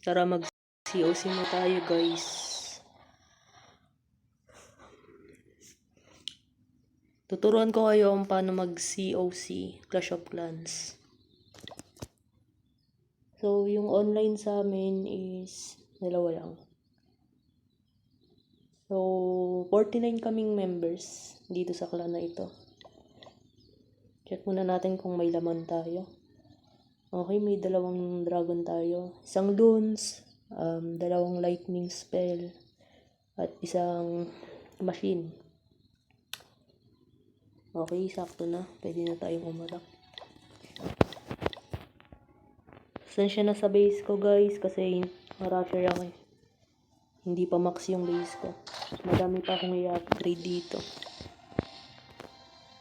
Tara mag COC mo tayo guys. Tuturuan ko kayo kung paano mag COC, Clash of Clans. So yung online sa amin is dalawa lang. So 49 kaming members dito sa clan na ito. Check muna natin kung may laman tayo. Okay, may dalawang dragon tayo. Isang loons, dalawang lightning spell, at isang machine. Okay, sakto na. Pwede na tayong umatak. Pasensya na sa base ko guys kasi marasher ako eh. Hindi pa max yung base ko. Madami pa akong i-upgrade dito.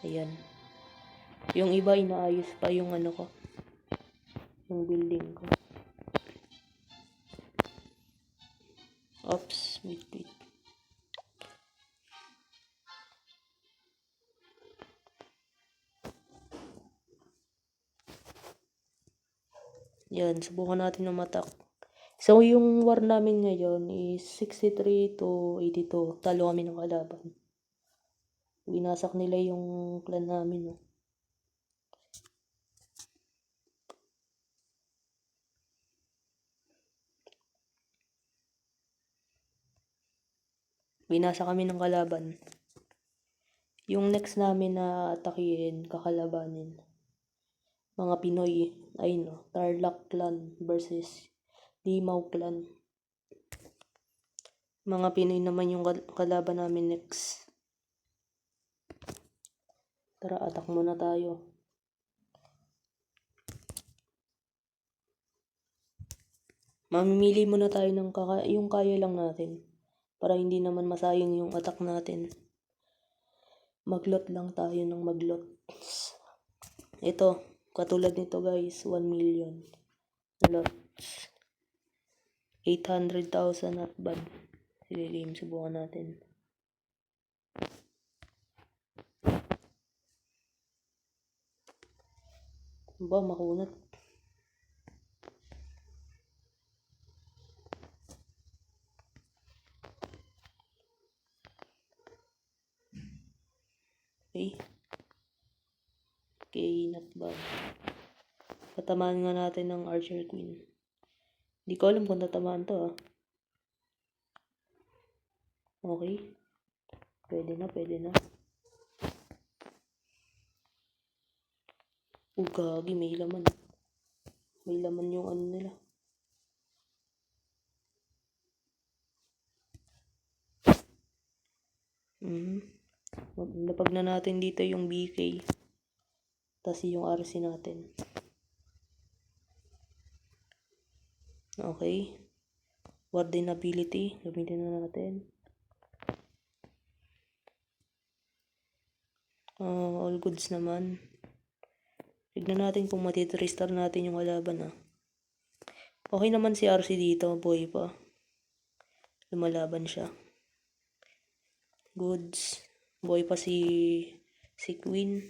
Ayan. Yung iba inaayos pa yung ano ko. Yung building ko. Oops, wait. Yan, subukan natin na matak. So, yung war namin ngayon is 63 to 82. Talo kami ng kalaban. Binasak nila yung clan namin. No? Binasa kami ng kalaban. Yung next namin na atakihin, kakalabanin. Mga Pinoy, ay no, Tarlac clan versus Limaw clan. Mga Pinoy naman yung kalaban namin next. Tara, atak muna tayo. Mamimili muna tayo ng yung kaya lang natin. Para hindi naman masayang yung attack natin. Maglot lang tayo ng maglot. Ito, katulad nito guys, 1 million. Lots. 800,000 at bad. Sige game, subukan natin. Ba, makunat. Okay, not bad. Tatamaan nga natin ng Archer Queen. Hindi ko alam kung tatamaan to ah. Okay. Pwede na. Gagi, may laman. May laman yung ano nila. Napag na natin dito yung BK. Tapos yung RC natin. Okay. Warden ability. Gamitin na natin. All goods naman. Tignan natin kung matitristore natin yung kalaban ah. Okay naman si RC dito. Boy pa. Lumalaban siya. Goods. Boy pa si Queen.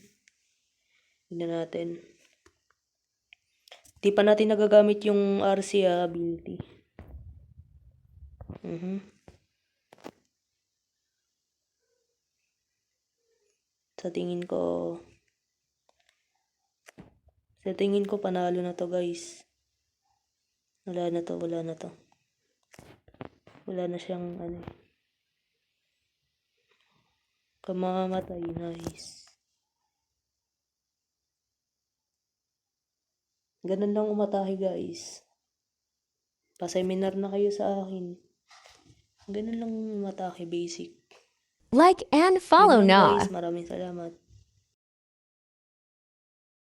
Tignan natin. Di pa natin nagagamit yung RC ability. Sa tingin ko panalo na to guys. Wala na to. Wala na siyang ano. Kamamatay, nice. Ganun lang umatahe guys. Pa-seminar na kayo sa akin. Ganun lang umatahe, basic. Like and follow Yun lang na. guys, maraming salamat.